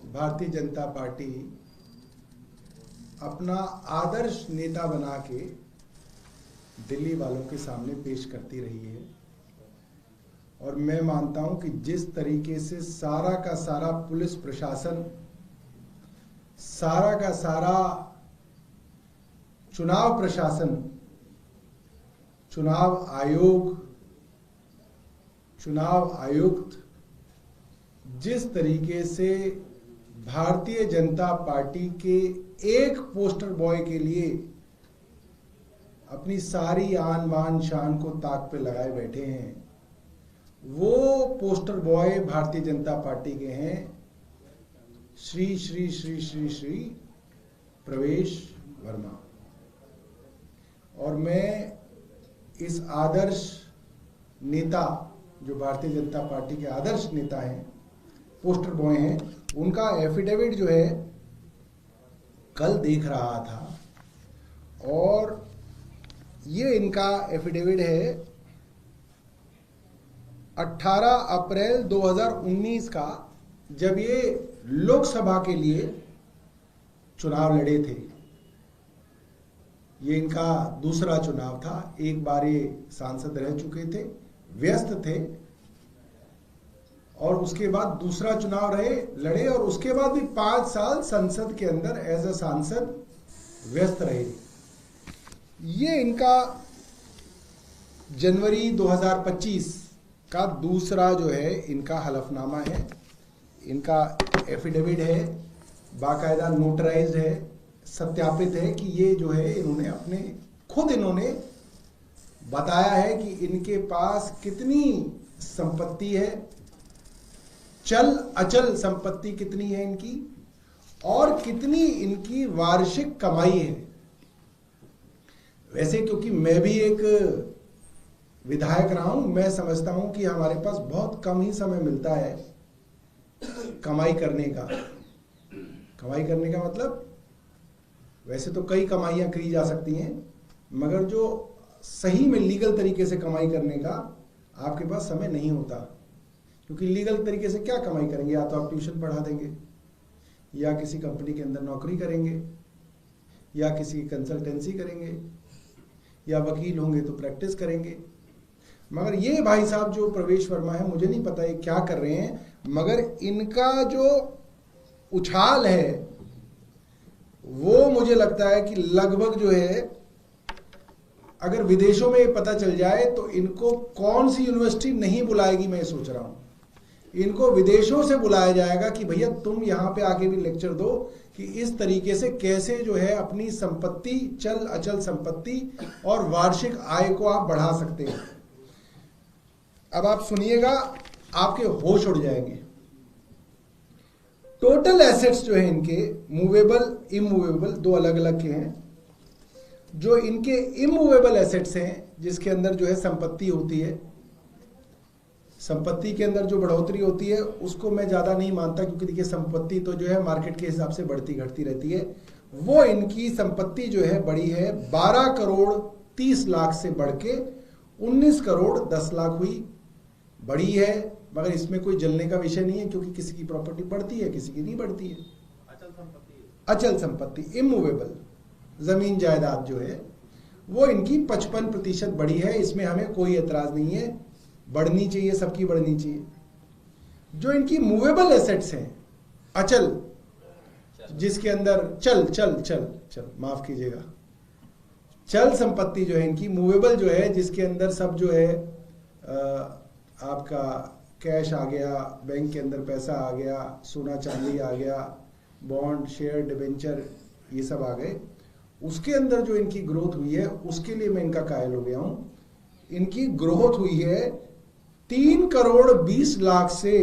Bharatiya Janata party अपना आदर्श नेता बना के दिल्ली वालों के सामने पेश करती रही है। और मैं मानता हूं कि जिस तरीके से सारा का सारा पुलिस प्रशासन, सारा का सारा चुनाव प्रशासन, चुनाव आयोग, चुनाव आयुक्त जिस तरीके से भारतीय जनता पार्टी के एक पोस्टर बॉय के लिए अपनी सारी आन बान शान को ताक पे लगाए बैठे हैं, वो poster boy Bharatiya Janata party के हैं श्री श्री श्री श्री श्री प्रवेश वर्मा। और मैं इस आदर्श नेता, जो भारतीय जनता पार्टी के आदर्श नेता हैं, पोस्टर बॉय हैं, उनका एफिडेविट जो है कल देख रहा था। और ये इनका एफिडेविट है 18 अप्रैल 2019 का, जब ये लोकसभा के लिए चुनाव लड़े थे। ये इनका दूसरा चुनाव था। एक बार ये सांसद रह चुके थे, व्यस्त थे, और उसके बाद दूसरा चुनाव लड़े, और उसके बाद भी 5 साल संसद के अंदर एज अ सांसद व्यस्त रहे। ये इनका जनवरी 2025 का दूसरा जो है इनका हलफनामा है, इनका एफिडेविट है, बाकायदा नोटराइज्ड है, सत्यापित है कि ये जो है इन्होंने खुद बताया है कि इनके पास कितनी संपत्ति है, चल अचल संपत्ति कितनी है इनकी, और कितनी इनकी वार्षिक कमाई है। वैसे क्योंकि मैं भी एक विधायक रहा हूं, मैं समझता हूं कि हमारे पास बहुत कम ही समय मिलता है कमाई करने का। कमाई करने का मतलब, वैसे तो कई कमाइयां करी जा सकती हैं, मगर जो सही में लीगल तरीके से कमाई करने का आपके पास समय नहीं होता। क्योंकि लीगल तरीके से क्या कमाई करेंगे? या तो आप ट्यूशन पढ़ा देंगे, या किसी कंपनी के अंदर नौकरी करेंगे, या किसी कंसल्टेंसी करेंगे, या वकील होंगे तो प्रैक्टिस करेंगे। मगर ये भाई साहब जो प्रवेश वर्मा है, मुझे नहीं पता ये क्या कर रहे हैं, मगर इनका जो उछाल है वो मुझे लगता है कि लगभग जो है, अगर विदेशों में पता चल जाए तो इनको कौन सी यूनिवर्सिटी नहीं बुलाएगी, मैं सोच रहा हूं। इनको विदेशों से बुलाया जाएगा कि भैया तुम यहां पे आके भी लेक्चर दो कि इस तरीके से कैसे जो है अपनी संपत्ति, चल अचल संपत्ति और वार्षिक आय को आप बढ़ा सकते हैं। अब आप सुनिएगा, आपके होश उड़ जाएंगे। टोटल एसेट्स जो है इनके, मूवेबल इमूवेबल, दो अलग अलग के हैं। जो इनके इमूवेबल एसेट्स हैं, जिसके अंदर जो है संपत्ति होती है, संपत्ति के अंदर जो बढ़ोतरी होती है उसको मैं ज्यादा नहीं मानता, क्योंकि देखिए संपत्ति तो जो है मार्केट के हिसाब से बढ़ती घटती रहती है। वो इनकी संपत्ति जो है बड़ी है, 12 करोड़ 30 लाख से बढ़ के 19 करोड़ 10 लाख हुई। बड़ी है, मगर इसमें कोई जलने का विषय नहीं है, क्योंकि किसी की प्रॉपर्टी बढ़ती है, किसी की नहीं बढ़ती है। अचल संपत्ति इमूवेबल, जमीन जायदाद जो है वो इनकी 55% बढ़ी है। इसमें हमें कोई एतराज नहीं है, बढ़नी चाहिए, सबकी बढ़नी चाहिए। जो इनकी मूवेबल एसेट्स हैं, अचल, जिसके अंदर चल माफ कीजिएगा, चल संपत्ति जो है इनकी, मूवेबल जो है जिसके अंदर सब जो है आपका कैश आ गया, बैंक के अंदर पैसा आ गया, सोना चांदी आ गया, बॉन्ड, शेयर, डिबेंचर, ये सब आ गए। उसके अंदर जो इनकी ग्रोथ हुई है, उसके लिए मैं इनका कायल हो गया हूं। इनकी ग्रोथ हुई है 3 करोड़ 20 लाख से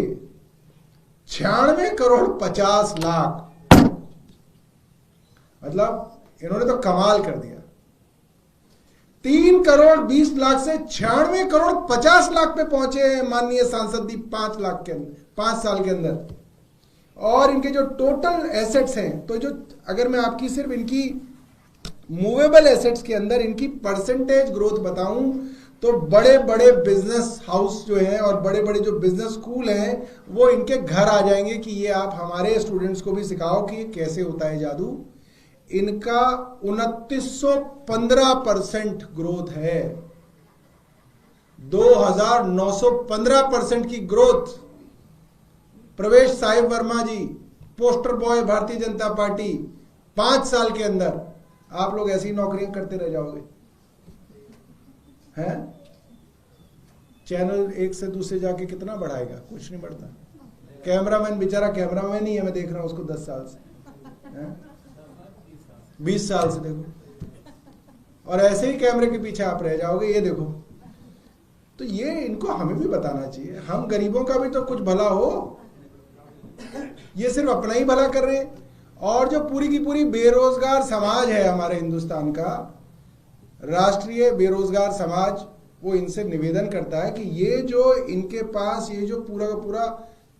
96 करोड़ 50 लाख। मतलब इन्होंने तो कमाल कर दिया। 3 करोड़ 20 लाख से 96 करोड़ 50 लाख पे पहुंचे हैं माननीय सांसद जी 5 साल के अंदर। और इनके जो टोटल एसेट्स हैं, तो जो अगर मैं आपकी सिर्फ इनकी मूवेबल एसेट्स के अंदर इनकी परसेंटेज ग्रोथ बताऊं तो बड़े बड़े बिजनेस हाउस जो है और बड़े बड़े जो बिजनेस स्कूल हैं वो इनके घर आ जाएंगे कि ये आप हमारे स्टूडेंट्स को भी सिखाओ कि कैसे होता है जादू। इनका 2915% ग्रोथ है, 2915% की ग्रोथ। प्रवेश साहिब वर्मा जी, poster boy Bharatiya Janata party, 5 साल के अंदर आप लोग ऐसी नौकरियां करते रह जाओगे हैं। चैनल एक से दूसरे जाके कितना बढ़ाएगा, कुछ नहीं बढ़ता। कैमरामैन बेचारा कैमरामैन ही है, मैं देख रहा हूं उसको 10 साल से, 20 साल से देखो, और ऐसे ही कैमरे के पीछे आप रह जाओगे। ये देखो, तो ये इनको हमें भी बताना चाहिए, हम गरीबों का भी तो कुछ भला हो। ये सिर्फ अपना ही भला कर रहे हैं। और जो पूरी की पूरी बेरोजगार समाज है हमारे हिंदुस्तान का, राष्ट्रीय बेरोजगार समाज, वो इनसे निवेदन करता है कि ये जो इनके पास ये जो पूरा का पूरा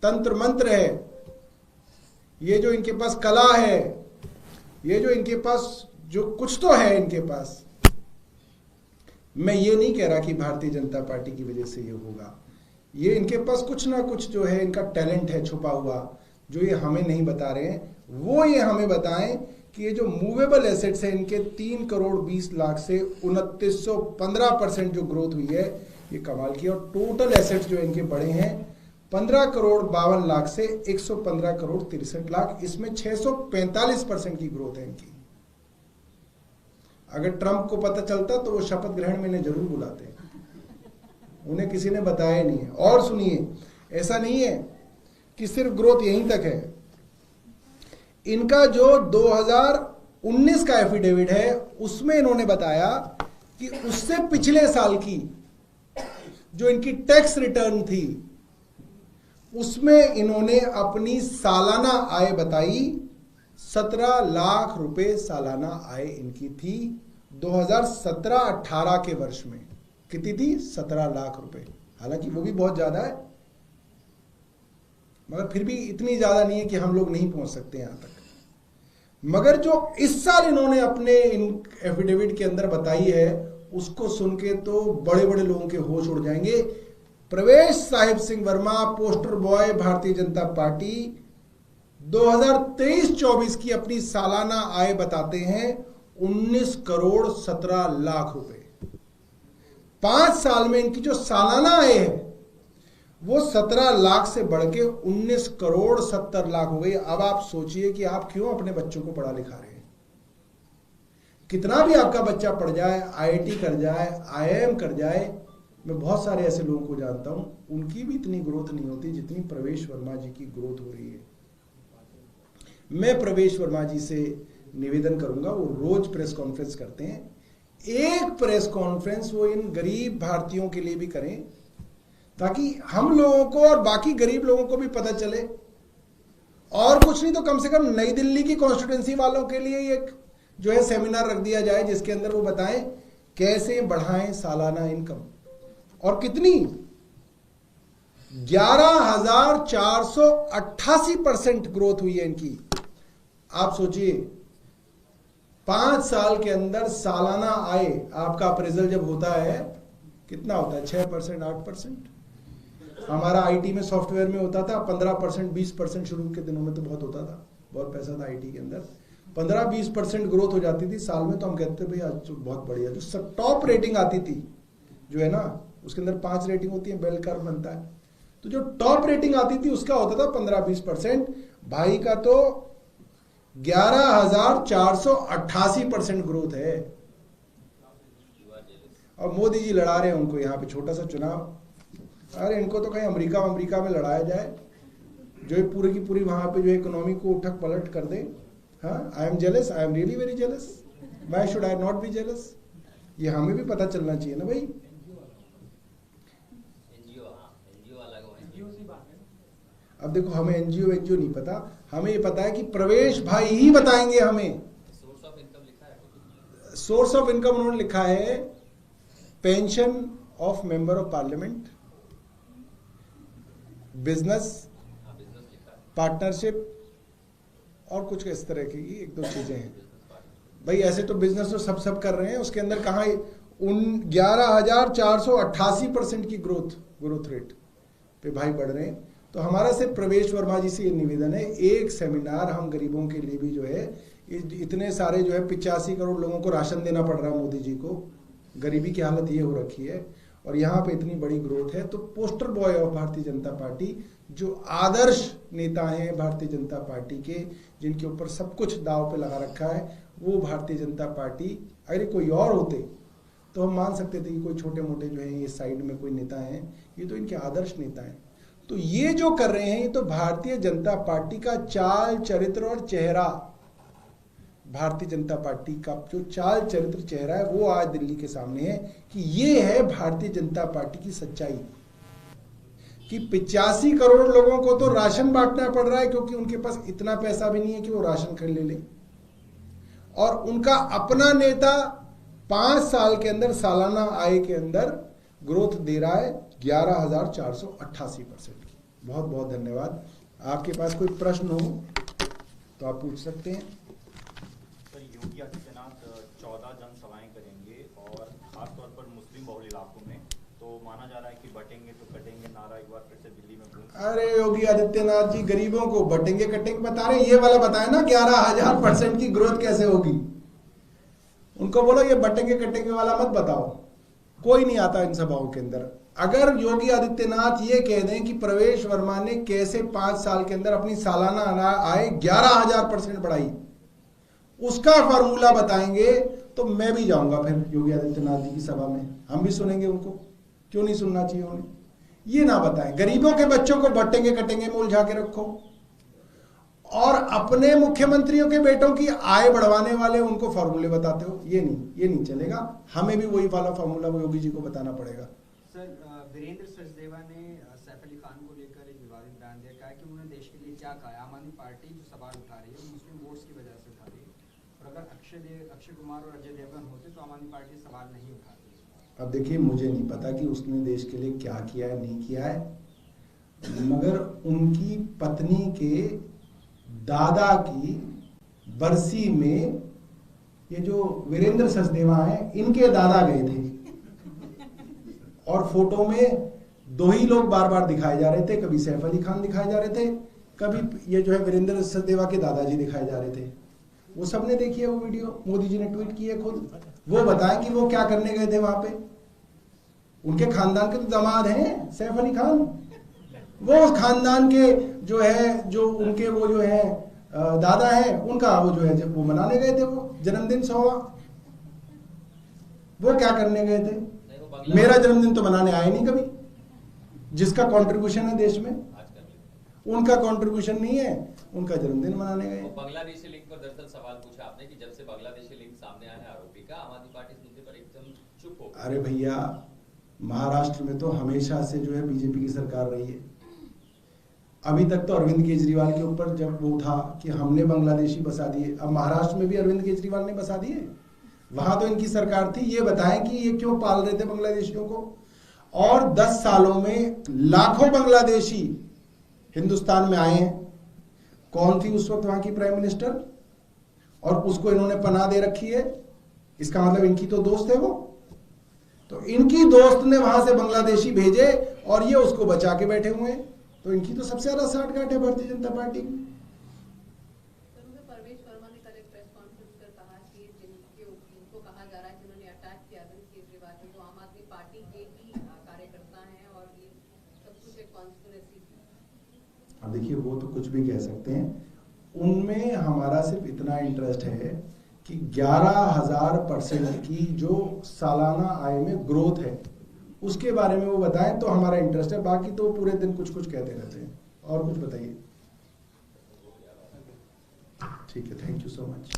तंत्र मंत्र है, ये जो इनके पास कला है, ये जो इनके पास जो कुछ तो है इनके पास, मैं ये नहीं कह रहा कि भारतीय जनता पार्टी की वजह से ये होगा, ये इनके पास कुछ ना कुछ जो है इनका टैलेंट है छुपा हुआ, जो ये हमें नहीं बता रहे हैं। वो ये हमें बताएं कि ये जो मूवेबल एसेट्स है इनके 3 करोड़ 20 लाख से 2915% जो ग्रोथ हुई है, ये कमाल की। और टोटल एसेट्स जो इनके बढ़े हैं 15 करोड़ 52 लाख से 115 करोड़ 63 लाख, इसमें 645% की ग्रोथ है इनकी। अगर ट्रंप को पता चलता तो वो शपथ ग्रहण में इन्हें जरूर बुलाते, उन्हें किसी ने बताया नहीं है। और सुनिए, ऐसा नहीं है कि सिर्फ ग्रोथ यहीं तक है, इनका जो 2019 का एफिडेविट है उसमें इन्होंने बताया कि उससे पिछले साल की जो इनकी टैक्स रिटर्न थी उसमें इन्होंने अपनी सालाना आय बताई, 17 लाख रुपए सालाना आय इनकी थी 2017-18 के वर्ष में। कितनी थी? 17 लाख रुपए। हालांकि वो भी बहुत ज्यादा है, मगर फिर भी इतनी ज्यादा नहीं है कि हम लोग नहीं पहुंच सकते यहां तक। मगर जो इस साल इन्होंने अपने एफिडेविट के अंदर बताई है उसको सुन के तो बड़े बड़े लोगों के होश उड़ जाएंगे। प्रवेश Sahib Singh Verma, poster boy Bharatiya Janata party, 2023-24 की अपनी सालाना आय बताते हैं 19 करोड़ 17 लाख रुपए। 5 साल में इनकी जो सालाना आय है वो 17 लाख से बढ़ के 19 करोड़ 70 लाख हो गई। अब आप सोचिए कि आप क्यों अपने बच्चों को पढ़ा लिखा रहे हैं। कितना भी आपका बच्चा पढ़ जाए, आईआईटी कर जाए, आईआईएम कर जाए, मैं बहुत सारे ऐसे लोगों को जानता हूं, उनकी भी इतनी ग्रोथ नहीं होती जितनी प्रवेश वर्मा जी की ग्रोथ हो रही है। मैं प्रवेश वर्मा जी से निवेदन करूंगा, वो रोज प्रेस कॉन्फ्रेंस करते हैं, एक प्रेस कॉन्फ्रेंस वो इन गरीब भारतीयों के लिए भी करें ताकि हम लोगों को और बाकी गरीब लोगों को भी पता चले। और कुछ नहीं तो कम से कम नई दिल्ली की कॉन्स्टिट्यूंसी वालों के लिए एक जो है सेमिनार रख दिया जाए जिसके अंदर वो बताएं कैसे बढ़ाएं सालाना इनकम। और कितनी? 11,488% ग्रोथ हुई है इनकी। आप सोचिए 5 साल के अंदर सालाना आय आपका अप्रेजल जब होता है कितना होता है? 6%, 8%। हमारा आईटी में सॉफ्टवेयर में होता था 15%, 20%। शुरू के दिनों में तो बहुत होता था, बहुत पैसा था आईटी के अंदर। 15-20% ग्रोथ हो जाती थी साल में, तो हम कहते थे भाई आज तो बहुत बढ़िया। जो टॉप रेटिंग आती थी जो है ना, उसके अंदर 5 रेटिंग होती है, बेल कर्व बनता है, तो जो टॉप रेटिंग आती थी उसका होता था 15-20%। भाई का तो 11,488% ग्रोथ है। और मोदी जी लड़ा रहे हैं उनको यहाँ पे छोटा सा चुनाव। अरे इनको तो कहीं अमेरिका में लड़ाया जाए जो पूरी की पूरी वहां पे जो इकोनॉमी को उठक पलट कर दे। हाँ, I am jealous, I am really very jealous, why should I not be jealous? ये हमें भी पता चलना चाहिए ना भाई। अब देखो, हमें एनजीओ नहीं पता, हमें ये पता है कि प्रवेश भाई ही बताएंगे हमें। सोर्स ऑफ इनकम उन्होंने लिखा है pension of member of parliament, business partnership और कुछ इस तरह की 1-2 चीजें हैं। भाई ऐसे तो बिजनेस तो सब कर रहे हैं, उसके अंदर कहाँ उन 11,488% की ग्रोथ रेट पे भाई बढ़ रहे हैं। तो हमारा सिर्फ प्रवेश वर्मा जी से ये निवेदन है, एक सेमिनार हम गरीबों के लिए भी जो है, इतने सारे जो है 85 करोड़ लोगों को राशन देना पड़ रहा है मोदी जी को, गरीबी की हालत ये हो रखी है, और यहाँ पे इतनी बड़ी ग्रोथ है। तो poster boy of Bharatiya Janata party, जो आदर्श नेता हैं भारतीय जनता पार्टी के, जिनके ऊपर सब कुछ दाव पे लगा रखा है, वो भारतीय जनता पार्टी, अगर कोई और होते तो हम मान सकते थे कि कोई छोटे मोटे जो है ये साइड में कोई नेता हैं, ये तो इनके आदर्श नेता हैं। तो ये जो कर रहे हैं, ये तो भारतीय जनता पार्टी का चाल चरित्र और चेहरा, भारतीय जनता पार्टी का जो चाल चरित्र चेहरा है वो आज दिल्ली के सामने है कि ये है भारतीय जनता पार्टी की सच्चाई, कि 85 करोड़ लोगों को तो राशन बांटना पड़ रहा है क्योंकि उनके पास इतना पैसा भी नहीं है कि वो राशन खरीद ले, और उनका अपना नेता 5 साल के अंदर सालाना आय के अंदर ग्रोथ दे रहा है 11,488% की। बहुत बहुत धन्यवाद। आपके पास कोई प्रश्न हो तो आप पूछ सकते हैं। सर, योगी आदित्यनाथ 14 जनसभाएं करेंगे और खासतौर पर मुस्लिम बहुल इलाकों में, तो माना जा रहा है कि बटेंगे तो कटेंगे नारा एक बार फिर से दिल्ली में गूंज। अरे योगी आदित्यनाथ जी गरीबों को बटेंगे कटेंगे बता रहे, ये वाला बताए ना 11,000% की ग्रोथ कैसे होगी। उनको बोलो ये बटेंगे कटेंगे वाला मत बताओ, कोई नहीं आता इन सभाओं के अंदर। अगर योगी आदित्यनाथ ये कह दें कि प्रवेश वर्मा ने कैसे 5 साल के अंदर अपनी सालाना आय 11,000% बढ़ाई, उसका फार्मूला बताएंगे तो मैं भी जाऊंगा फिर योगी आदित्यनाथ जी की सभा में, हम भी सुनेंगे उनको। क्यों नहीं सुनना चाहिए उन्हें? ये ना बताएं, गरीबों के बच्चों को बटेंगे कटेंगे में उलझा के रखो, और अपने मुख्यमंत्रियों के बेटों की आय बढ़वाने वाले उनको फॉर्मूले बताते हो। ये नहीं चलेगा। हमें भी वही वाला फॉर्मूला योगी जी को बताना पड़ेगा। सर, वीरेंद्र सचदेवा ने सैफ अली खान को लेकर एक विवादित बयान दिया, कहा कि उन्होंने देश के लिए क्या कहा है। आम आदमी पार्टी जो सवाल उठा रही है वो मुस्लिम वोट्स की वजह से उठा रही है, और अगर अक्षय कुमार और अजय देवगन होते तो आम आदमी पार्टी सवाल नहीं उठाती। अब देखिए, मुझे नहीं पता कि उसने देश के लिए क्या किया है नहीं किया है, मगर उनकी पत्नी के दादा की बरसी में ये जो वीरेंद्र सचदेवा हैं, इनके दादा गए थे, और फोटो में 2 ही लोग बार बार दिखाए जा रहे थे, कभी सैफ अली खान दिखाए जा रहे थे, कभी ये जो है वीरेंद्र सचदेवा के दादाजी दिखाए जा रहे थे। वो सबने देखी है वो वीडियो, मोदी जी ने ट्वीट की है खुद। वो बताएं कि वो क्या करने गए थे वहां पे। उनके खानदान के तो दामाद हैं सैफ अली खान, वो उस खानदान के जो है, जो उनके वो जो है दादा है, उनका वो जो है जब वो मनाने गए थे वो जन्मदिन 100वां, वो क्या करने गए थे? मेरा जन्मदिन तो मनाने आए नहीं कभी, जिसका कंट्रीब्यूशन है देश में, उनका कंट्रीब्यूशन नहीं है, उनका जन्मदिन मनाने गए। बांग्लादेशी लिंक पर दरअसल सवाल पूछा आपने कि जब से बांग्लादेशी लिंक सामने आया है आरोपी का, आम आदमी पार्टी इस मुद्दे पर एकदम चुप हो। अरे भैया, महाराष्ट्र में तो हमेशा से जो है बीजेपी की सरकार रही है। अभी तक तो अरविंद केजरीवाल के ऊपर जब वो था कि हमने बांग्लादेशी बसा दिए, अब महाराष्ट्र में भी अरविंद केजरीवाल ने बसा दिए, वहां तो इनकी सरकार थी। ये बताएं कि ये क्यों पाल रहे थे बांग्लादेशियों को, और 10 सालों में लाखों बांग्लादेशी हिंदुस्तान में आए हैं। कौन थी उस वक्त वहां की प्राइम मिनिस्टर, और उसको इन्होंने पनाह दे रखी है। इसका मतलब इनकी तो दोस्त है वो, तो इनकी दोस्त ने वहां से बांग्लादेशी भेजे और ये उसको बचा के बैठे हुए हैं। तो इनकी तो सबसे ज्यादा साठगांठ है भारतीय जनता पार्टी की। परवेश वर्मा ने कल एक प्रेस कॉन्फ्रेंस कर कहा कि जिनको कहा जा रहा है जिन्होंने अटैक किया अरविंद केजरीवाल को, वो आम आदमी पार्टी के ही कार्यकर्ता हैं और ये सब कुछ एक कॉन्स्पिरेसी। अब देखिए, वो तो कुछ भी कह सकते हैं, उनमें हमारा सिर्फ इतना इंटरेस्ट है कि 11,000% की जो सालाना आय में ग्रोथ है उसके बारे में वो बताएं तो हमारा इंटरेस्ट है। बाकी तो पूरे दिन कुछ कुछ कहते रहते हैं। और कुछ बताइए। ठीक है, थैंक यू सो मच।